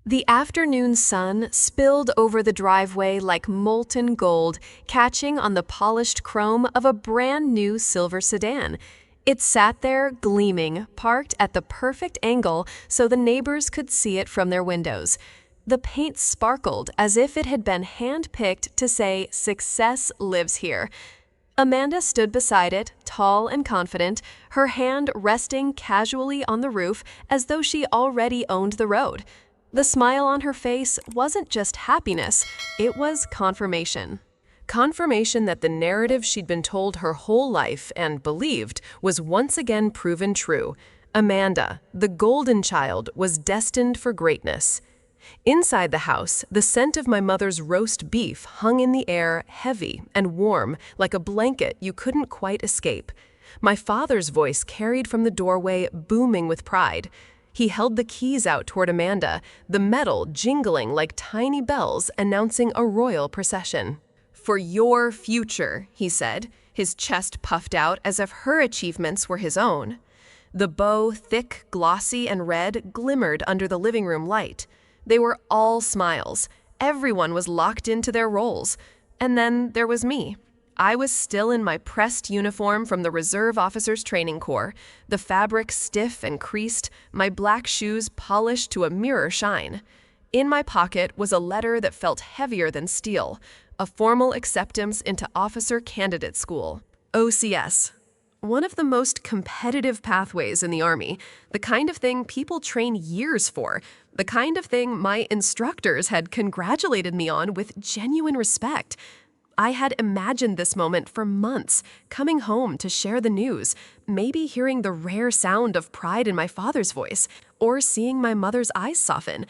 The afternoon sun spilled over the driveway like molten gold, catching on the polished chrome of a brand new silver sedan. It sat there, gleaming, parked at the perfect angle so the neighbors could see it from their windows. The paint sparkled as if it had been hand-picked to say, "Success lives here." Amanda stood beside it, tall and confident, her hand resting casually on the roof as though she already owned the road. The smile on her face wasn't just happiness, it was confirmation. Confirmation that the narrative she'd been told her whole life and believed was once again proven true. Amanda, the golden child, was destined for greatness. Inside the house, the scent of my mother's roast beef hung in the air, heavy and warm, like a blanket you couldn't quite escape. My father's voice carried from the doorway, booming with pride. He held the keys out toward Amanda, the metal jingling like tiny bells announcing a royal procession. "For your future," he said, his chest puffed out as if her achievements were his own. The bow, thick, glossy, and red, glimmered under the living room light. They were all smiles. Everyone was locked into their roles. And then there was me. I was still in my pressed uniform from the Reserve Officers Training Corps, the fabric stiff and creased, my black shoes polished to a mirror shine. In my pocket was a letter that felt heavier than steel, a formal acceptance into Officer Candidate School, OCS. One of the most competitive pathways in the Army, the kind of thing people train years for, the kind of thing my instructors had congratulated me on with genuine respect. I had imagined this moment for months, coming home to share the news, maybe hearing the rare sound of pride in my father's voice, or seeing my mother's eyes soften.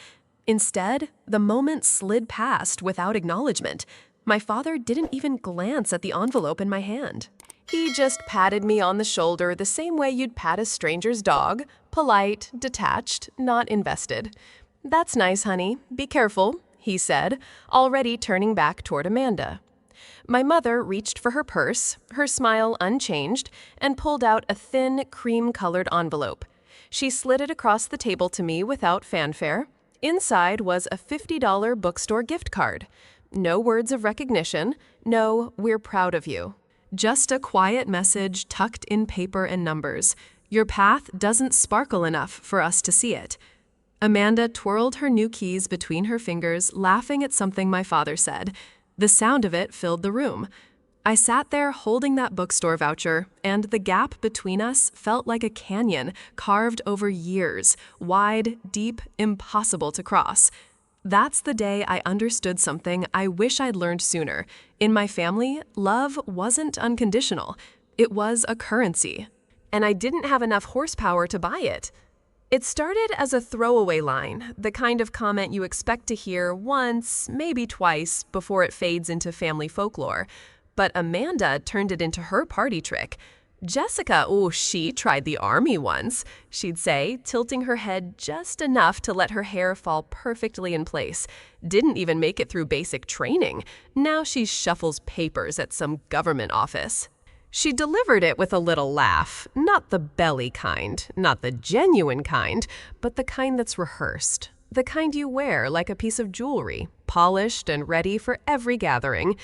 Instead, the moment slid past without acknowledgement. My father didn't even glance at the envelope in my hand. He just patted me on the shoulder the same way you'd pat a stranger's dog, polite, detached, not invested. "That's nice, honey. Be careful," he said, already turning back toward Amanda. My mother reached for her purse, her smile unchanged, and pulled out a thin, cream-colored envelope. She slid it across the table to me without fanfare. Inside was a $50 bookstore gift card. No words of recognition, no "we're proud of you." Just a quiet message tucked in paper and numbers. "Your path doesn't sparkle enough for us to see it." Amanda twirled her new keys between her fingers, laughing at something my father said. The sound of it filled the room. I sat there holding that bookstore voucher, and the gap between us felt like a canyon carved over years, wide, deep, impossible to cross. That's the day I understood something I wish I'd learned sooner. In my family, love wasn't unconditional. It was a currency. And I didn't have enough horsepower to buy it. It started as a throwaway line, the kind of comment you expect to hear once, maybe twice, before it fades into family folklore. But Amanda turned it into her party trick. "Jessica, she tried the Army once," she'd say, tilting her head just enough to let her hair fall perfectly in place. "Didn't even make it through basic training. Now she shuffles papers at some government office." She delivered it with a little laugh, not the belly kind, not the genuine kind, but the kind that's rehearsed, the kind you wear like a piece of jewelry, polished and ready for every gathering.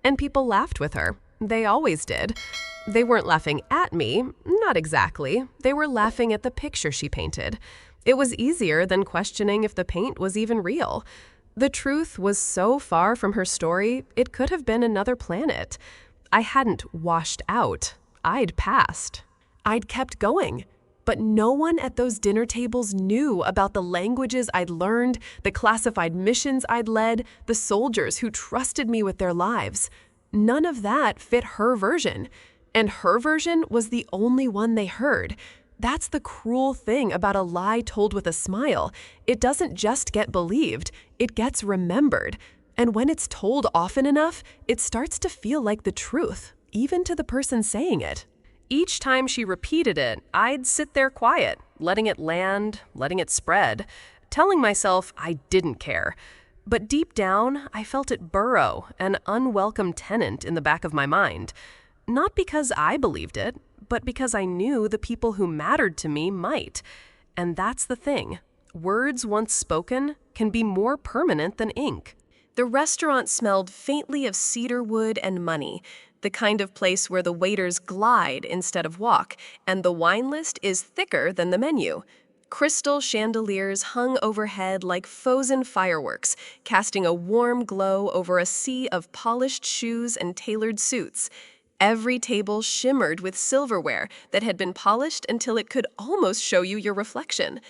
And people laughed with her. They always did. They weren't laughing at me, not exactly. They were laughing at the picture she painted. It was easier than questioning if the paint was even real. The truth was so far from her story, it could have been another planet. I hadn't washed out. I'd passed. I'd kept going. But no one at those dinner tables knew about the languages I'd learned, the classified missions I'd led, the soldiers who trusted me with their lives. None of that fit her version. And her version was the only one they heard. That's the cruel thing about a lie told with a smile. It doesn't just get believed, it gets remembered. And when it's told often enough, it starts to feel like the truth, even to the person saying it. Each time she repeated it, I'd sit there quiet, letting it land, letting it spread, telling myself I didn't care. But deep down, I felt it burrow, an unwelcome tenant in the back of my mind. Not because I believed it, but because I knew the people who mattered to me might. And that's the thing. Words once spoken can be more permanent than ink. The restaurant smelled faintly of cedar wood and money, the kind of place where the waiters glide instead of walk, and the wine list is thicker than the menu. Crystal chandeliers hung overhead like frozen fireworks, casting a warm glow over a sea of polished shoes and tailored suits. Every table shimmered with silverware that had been polished until it could almost show you your reflection.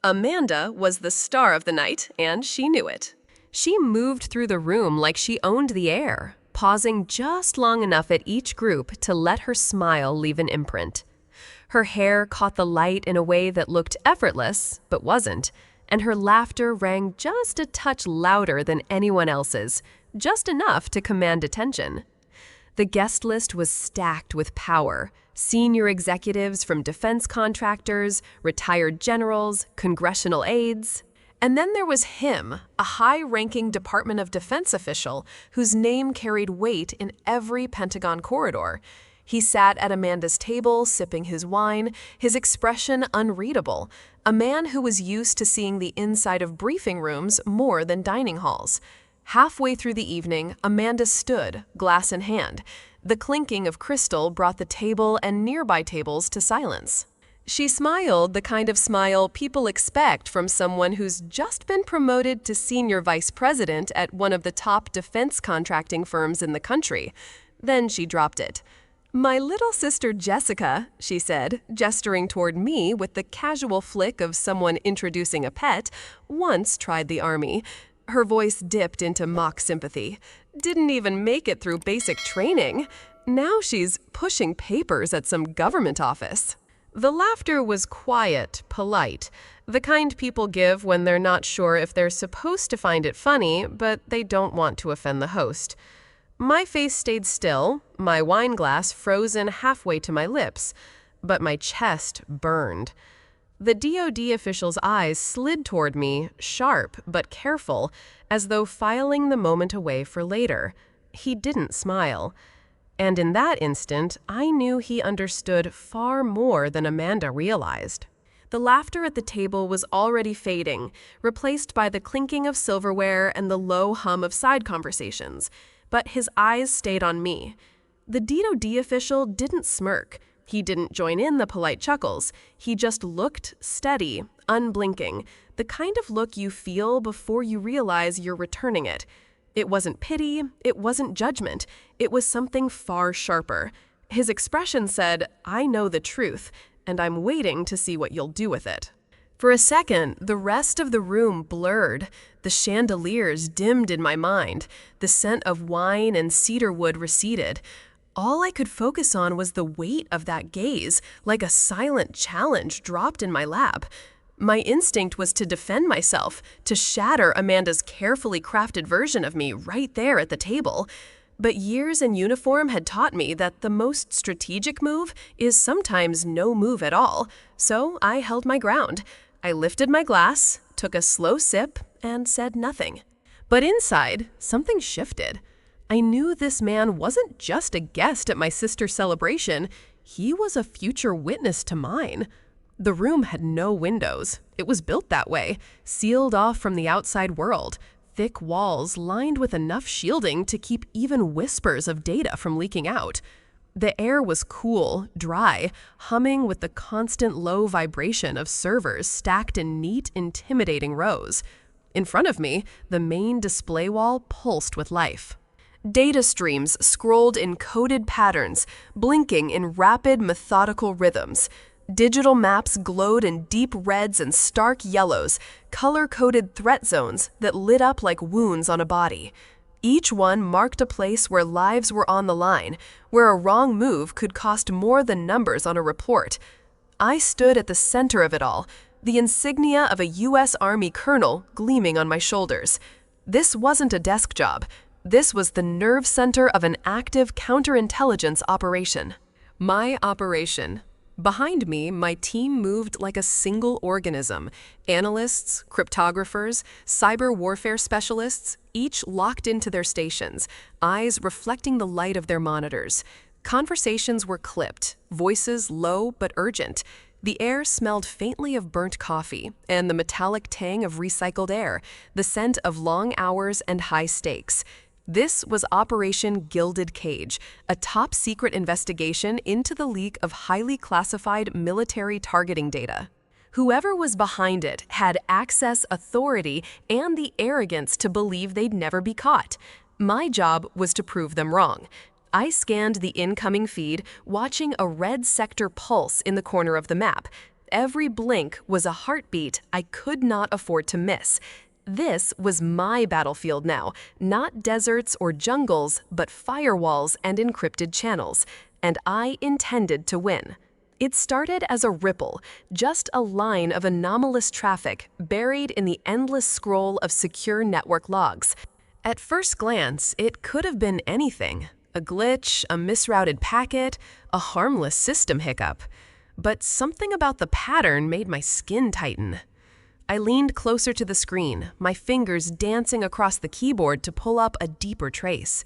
Amanda was the star of the night, and she knew it. She moved through the room like she owned the air, pausing just long enough at each group to let her smile leave an imprint. Her hair caught the light in a way that looked effortless, but wasn't, and her laughter rang just a touch louder than anyone else's, just enough to command attention. The guest list was stacked with power. Senior executives from defense contractors, retired generals, congressional aides. And then there was him, a high-ranking Department of Defense official whose name carried weight in every Pentagon corridor. He sat at Amanda's table, sipping his wine, his expression unreadable, a man who was used to seeing the inside of briefing rooms more than dining halls. Halfway through the evening, Amanda stood, glass in hand. The clinking of crystal brought the table and nearby tables to silence. She smiled the kind of smile people expect from someone who's just been promoted to senior vice president at one of the top defense contracting firms in the country. Then she dropped it. "My little sister Jessica," she said, gesturing toward me with the casual flick of someone introducing a pet, "once tried the army." Her voice dipped into mock sympathy. "Didn't even make it through basic training. Now she's pushing papers at some government office." The laughter was quiet, polite, the kind people give when they're not sure if they're supposed to find it funny, but they don't want to offend the host. My face stayed still, my wine glass frozen halfway to my lips, but my chest burned. The DoD official's eyes slid toward me, sharp but careful, as though filing the moment away for later. He didn't smile. And in that instant, I knew he understood far more than Amanda realized. The laughter at the table was already fading, replaced by the clinking of silverware and the low hum of side conversations. But his eyes stayed on me. The DoD official didn't smirk. He didn't join in the polite chuckles. He just looked steady, unblinking, the kind of look you feel before you realize you're returning it. It wasn't pity, it wasn't judgment, it was something far sharper. His expression said, "I know the truth, and I'm waiting to see what you'll do with it." For a second, the rest of the room blurred. The chandeliers dimmed in my mind. The scent of wine and cedar wood receded. All I could focus on was the weight of that gaze, like a silent challenge dropped in my lap. My instinct was to defend myself, to shatter Amanda's carefully crafted version of me right there at the table. But years in uniform had taught me that the most strategic move is sometimes no move at all. So I held my ground. I lifted my glass, took a slow sip, and said nothing. But inside, something shifted. I knew this man wasn't just a guest at my sister's celebration. He was a future witness to mine. The room had no windows. It was built that way, sealed off from the outside world. Thick walls lined with enough shielding to keep even whispers of data from leaking out. The air was cool, dry, humming with the constant low vibration of servers stacked in neat, intimidating rows. In front of me, the main display wall pulsed with life. Data streams scrolled in coded patterns, blinking in rapid, methodical rhythms. Digital maps glowed in deep reds and stark yellows, color-coded threat zones that lit up like wounds on a body. Each one marked a place where lives were on the line, where a wrong move could cost more than numbers on a report. I stood at the center of it all, the insignia of a U.S. Army colonel gleaming on my shoulders. This wasn't a desk job. This was the nerve center of an active counterintelligence operation. My operation. Behind me, my team moved like a single organism. Analysts, cryptographers, cyber warfare specialists, each locked into their stations, eyes reflecting the light of their monitors. Conversations were clipped, voices low but urgent. The air smelled faintly of burnt coffee and the metallic tang of recycled air, the scent of long hours and high stakes. This was Operation Gilded Cage, a top-secret investigation into the leak of highly classified military targeting data. Whoever was behind it had access, authority, and the arrogance to believe they'd never be caught. My job was to prove them wrong. I scanned the incoming feed, watching a red sector pulse in the corner of the map. Every blink was a heartbeat I could not afford to miss. This was my battlefield now, not deserts or jungles, but firewalls and encrypted channels. And I intended to win. It started as a ripple, just a line of anomalous traffic buried in the endless scroll of secure network logs. At first glance, it could have been anything. A glitch, a misrouted packet, a harmless system hiccup. But something about the pattern made my skin tighten. I leaned closer to the screen, my fingers dancing across the keyboard to pull up a deeper trace.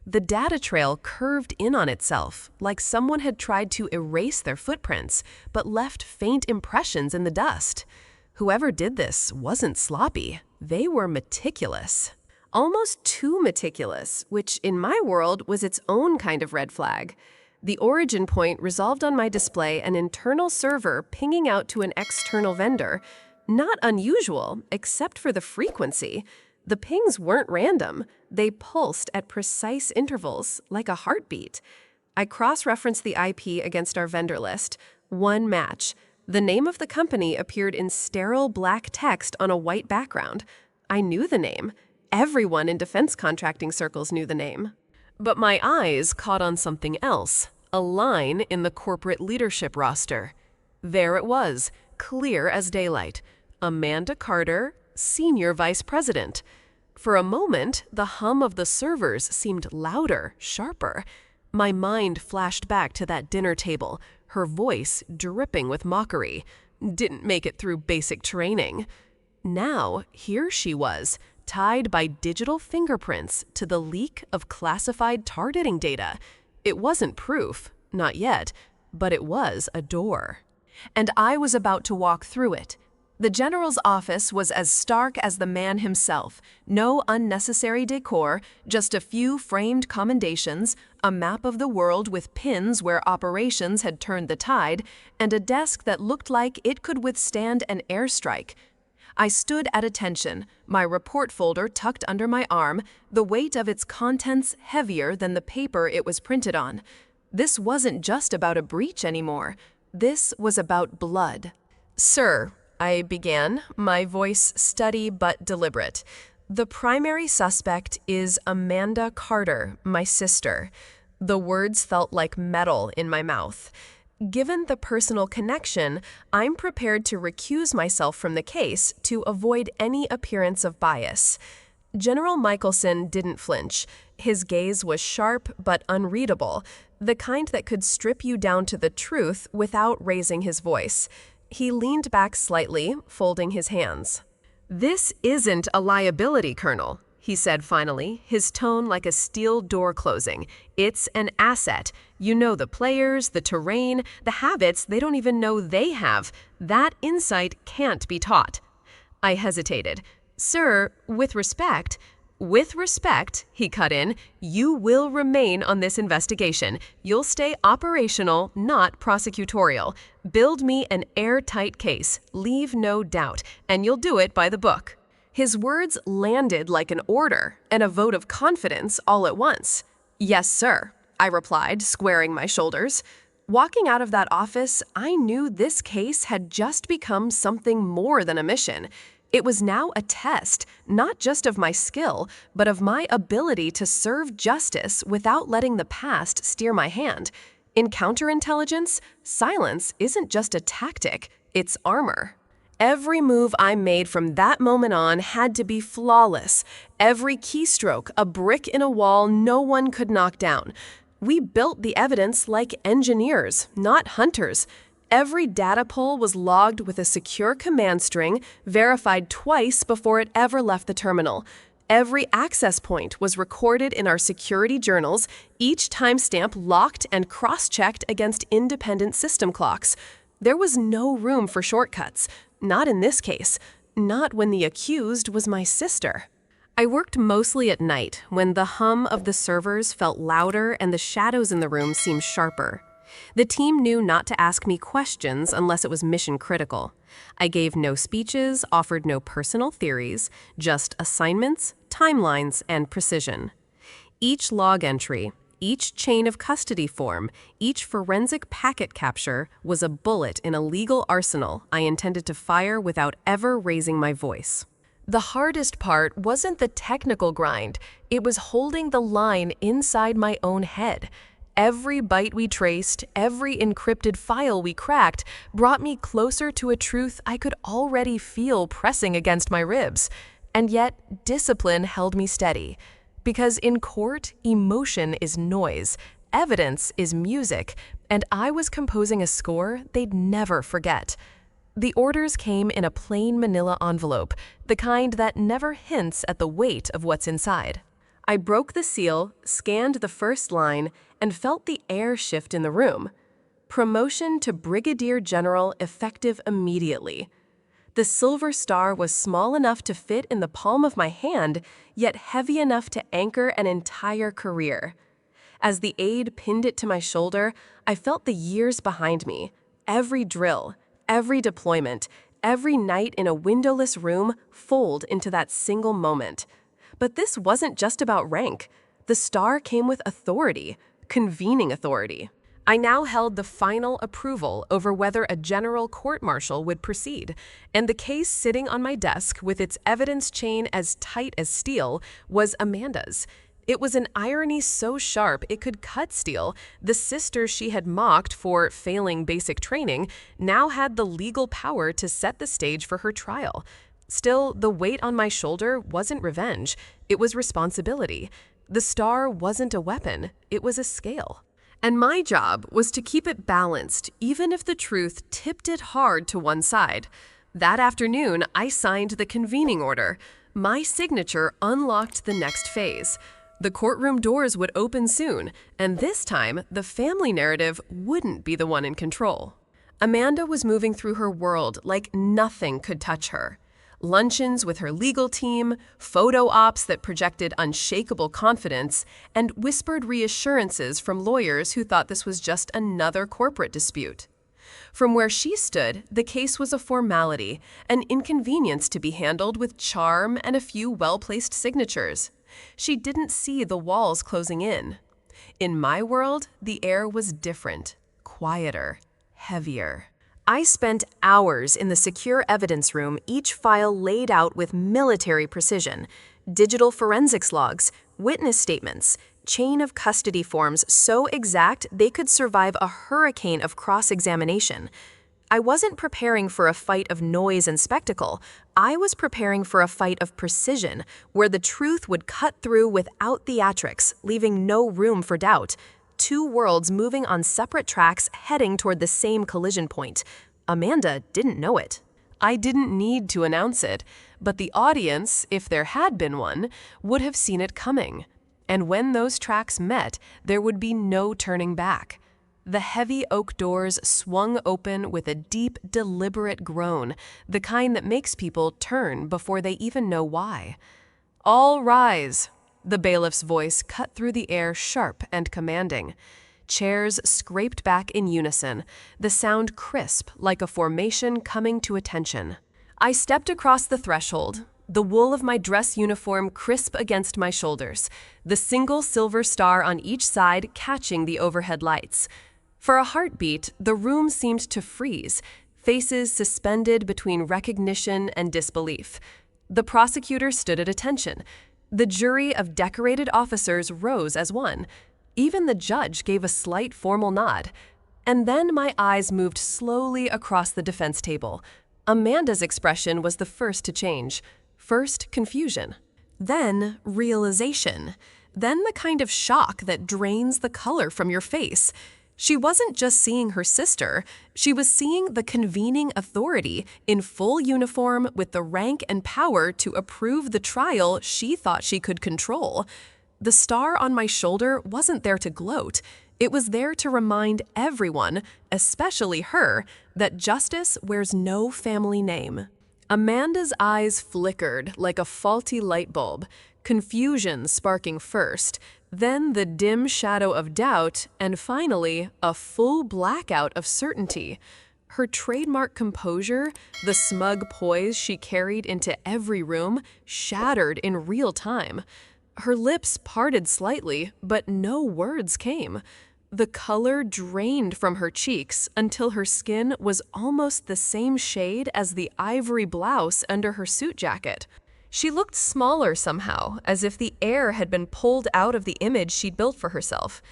The data trail curved in on itself, like someone had tried to erase their footprints, but left faint impressions in the dust. Whoever did this wasn't sloppy. They were meticulous. Almost too meticulous, which in my world was its own kind of red flag. The origin point resolved on my display an internal server pinging out to an external vendor. Not unusual, except for the frequency. The pings weren't random. They pulsed at precise intervals, like a heartbeat. I cross-referenced the IP against our vendor list. One match. The name of the company appeared in sterile black text on a white background. I knew the name. Everyone in defense contracting circles knew the name. But my eyes caught on something else, a line in the corporate leadership roster. There it was, clear as daylight. Amanda Carter, Senior Vice President. For a moment, the hum of the servers seemed louder, sharper. My mind flashed back to that dinner table, her voice dripping with mockery. Didn't make it through basic training. Now, here she was, tied by digital fingerprints to the leak of classified targeting data. It wasn't proof, not yet, but it was a door. And I was about to walk through it. The general's office was as stark as the man himself. No unnecessary decor, just a few framed commendations, a map of the world with pins where operations had turned the tide, and a desk that looked like it could withstand an airstrike. I stood at attention, my report folder tucked under my arm, the weight of its contents heavier than the paper it was printed on. This wasn't just about a breach anymore. This was about blood. "Sir," I began, my voice steady but deliberate. "The primary suspect is Amanda Carter, my sister." The words felt like metal in my mouth. Given the personal connection, I'm prepared to recuse myself from the case to avoid any appearance of bias. General Michelson didn't flinch. His gaze was sharp but unreadable, the kind that could strip you down to the truth without raising his voice. He leaned back slightly, folding his hands. "This isn't a liability, Colonel," he said finally, his tone like a steel door closing. "It's an asset. You know the players, the terrain, the habits they don't even know they have. That insight can't be taught." I hesitated. "Sir, with respect—" "With respect," he cut in, "you will remain on this investigation. You'll stay operational, not prosecutorial. Build me an airtight case, leave no doubt, and you'll do it by the book." His words landed like an order and a vote of confidence all at once. "Yes, sir," I replied, squaring my shoulders. Walking out of that office, I knew this case had just become something more than a mission. It was now a test, not just of my skill, but of my ability to serve justice without letting the past steer my hand. In counterintelligence, silence isn't just a tactic, it's armor. Every move I made from that moment on had to be flawless. Every keystroke, a brick in a wall no one could knock down. We built the evidence like engineers, not hunters. Every data pull was logged with a secure command string, verified twice before it ever left the terminal. Every access point was recorded in our security journals, each timestamp locked and cross-checked against independent system clocks. There was no room for shortcuts. Not in this case. Not when the accused was my sister. I worked mostly at night, when the hum of the servers felt louder and the shadows in the room seemed sharper. The team knew not to ask me questions unless it was mission critical. I gave no speeches, offered no personal theories, just assignments, timelines, and precision. Each log entry, each chain of custody form, each forensic packet capture was a bullet in a legal arsenal I intended to fire without ever raising my voice. The hardest part wasn't the technical grind, it was holding the line inside my own head. Every byte we traced, every encrypted file we cracked, brought me closer to a truth I could already feel pressing against my ribs. And yet, discipline held me steady. Because in court, emotion is noise, evidence is music, and I was composing a score they'd never forget. The orders came in a plain manila envelope, the kind that never hints at the weight of what's inside. I broke the seal, scanned the first line, and felt the air shift in the room. Promotion to Brigadier General effective immediately. The silver star was small enough to fit in the palm of my hand, yet heavy enough to anchor an entire career. As the aide pinned it to my shoulder, I felt the years behind me. Every drill, every deployment, every night in a windowless room fold into that single moment. But this wasn't just about rank. The star came with authority, convening authority. I now held the final approval over whether a general court-martial would proceed, and the case sitting on my desk with its evidence chain as tight as steel was Amanda's. It was an irony so sharp it could cut steel. The sister she had mocked for failing basic training now had the legal power to set the stage for her trial. Still, the weight on my shoulder wasn't revenge, it was responsibility. The star wasn't a weapon, it was a scale. And my job was to keep it balanced, even if the truth tipped it hard to one side. That afternoon, I signed the convening order. My signature unlocked the next phase. The courtroom doors would open soon, and this time, the family narrative wouldn't be the one in control. Amanda was moving through her world like nothing could touch her. Luncheons with her legal team, photo ops that projected unshakable confidence, and whispered reassurances from lawyers who thought this was just another corporate dispute. From where she stood, the case was a formality, an inconvenience to be handled with charm and a few well-placed signatures. She didn't see the walls closing in. In my world, the air was different, quieter, heavier. I spent hours in the secure evidence room, each file laid out with military precision. Digital forensics logs, witness statements, chain of custody forms so exact they could survive a hurricane of cross-examination. I wasn't preparing for a fight of noise and spectacle. I was preparing for a fight of precision, where the truth would cut through without theatrics, leaving no room for doubt. Two worlds moving on separate tracks heading toward the same collision point. Amanda didn't know it. I didn't need to announce it, but the audience, if there had been one, would have seen it coming. And when those tracks met, there would be no turning back. The heavy oak doors swung open with a deep, deliberate groan, the kind that makes people turn before they even know why. "All rise." The bailiff's voice cut through the air sharp and commanding. Chairs scraped back in unison, the sound crisp like a formation coming to attention. I stepped across the threshold, the wool of my dress uniform crisp against my shoulders, the single silver star on each side catching the overhead lights. For a heartbeat, the room seemed to freeze, faces suspended between recognition and disbelief. The prosecutor stood at attention. The jury of decorated officers rose as one. Even the judge gave a slight formal nod. And then my eyes moved slowly across the defense table. Amanda's expression was the first to change. First, confusion. Then, realization. Then the kind of shock that drains the color from your face. She wasn't just seeing her sister, she was seeing the convening authority in full uniform with the rank and power to approve the trial she thought she could control. The star on my shoulder wasn't there to gloat, It was there to remind everyone, especially her, that justice wears no family name. Amanda's eyes flickered like a faulty light bulb, confusion sparking first, then the dim shadow of doubt, and finally, a full blackout of certainty. Her trademark composure, the smug poise she carried into every room, shattered in real time. Her lips parted slightly, but no words came. The color drained from her cheeks until her skin was almost the same shade as the ivory blouse under her suit jacket. She looked smaller somehow, as if the air had been pulled out of the image she'd built for herself.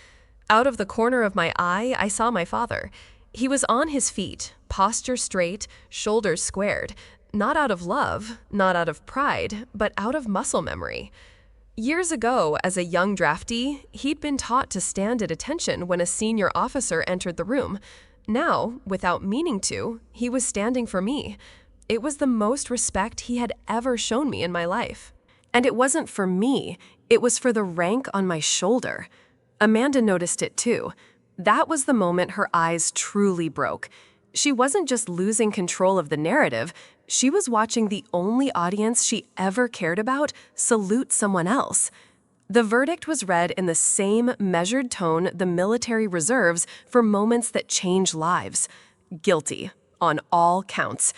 Out of the corner of my eye, I saw my father. He was on his feet, posture straight, shoulders squared, not out of love, not out of pride, but out of muscle memory. Years ago, as a young draftee, he'd been taught to stand at attention when a senior officer entered the room. Now, without meaning to, he was standing for me. It was the most respect he had ever shown me in my life. And it wasn't for me, it was for the rank on my shoulder. Amanda noticed it too. That was the moment her eyes truly broke. She wasn't just losing control of the narrative, she was watching the only audience she ever cared about salute someone else. The verdict was read in the same measured tone the military reserves for moments that change lives. Guilty, on all counts.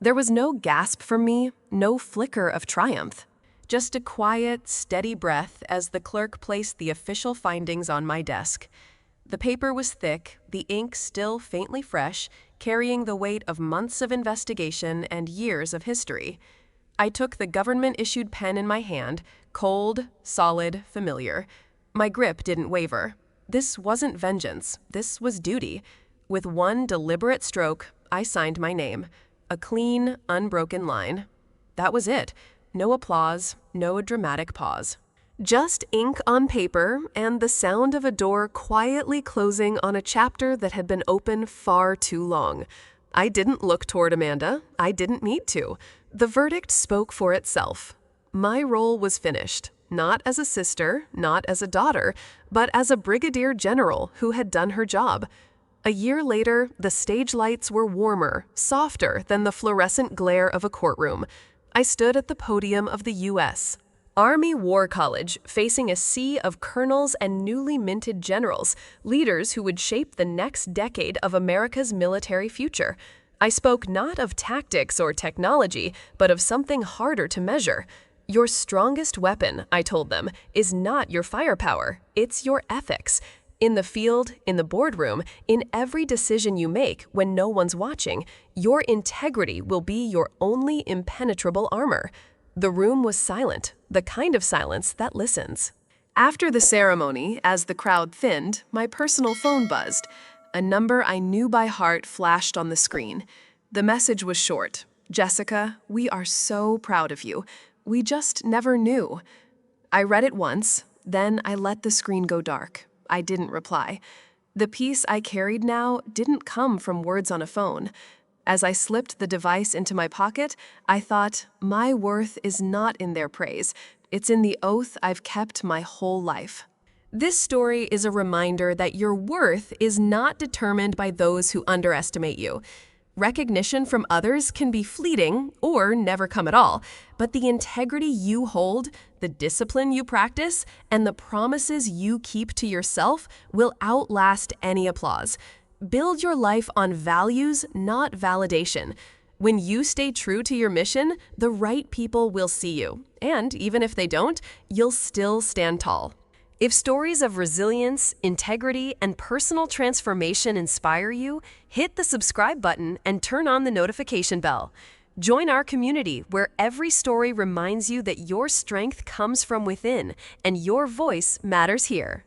There was no gasp from me, no flicker of triumph. Just a quiet, steady breath as the clerk placed the official findings on my desk. The paper was thick, the ink still faintly fresh, carrying the weight of months of investigation and years of history. I took the government-issued pen in my hand, cold, solid, familiar. My grip didn't waver. This wasn't vengeance, this was duty. With one deliberate stroke, I signed my name. A clean, unbroken line. That was it. No applause, no dramatic pause. Just ink on paper and the sound of a door quietly closing on a chapter that had been open far too long. I didn't look toward Amanda. I didn't need to. The verdict spoke for itself. My role was finished, not as a sister, not as a daughter, but as a brigadier general who had done her job. A year later, the stage lights were warmer, softer than the fluorescent glare of a courtroom. I stood at the podium of the U.S. Army War College, facing a sea of colonels and newly minted generals, leaders who would shape the next decade of America's military future. I spoke not of tactics or technology, but of something harder to measure. Your strongest weapon, I told them, is not your firepower, it's your ethics. In the field, in the boardroom, in every decision you make when no one's watching, your integrity will be your only impenetrable armor. The room was silent, the kind of silence that listens. After the ceremony, as the crowd thinned, my personal phone buzzed. A number I knew by heart flashed on the screen. The message was short. "Jessica, we are so proud of you. We just never knew." I read it once, then I let the screen go dark. I didn't reply. The peace I carried now didn't come from words on a phone. As I slipped the device into my pocket, I thought, my worth is not in their praise. It's in the oath I've kept my whole life. This story is a reminder that your worth is not determined by those who underestimate you. Recognition from others can be fleeting or never come at all, but the integrity you hold, the discipline you practice, and the promises you keep to yourself will outlast any applause. Build your life on values, not validation. When you stay true to your mission, the right people will see you. And even if they don't, you'll still stand tall. If stories of resilience, integrity, and personal transformation inspire you, hit the subscribe button and turn on the notification bell. Join our community where every story reminds you that your strength comes from within and your voice matters here.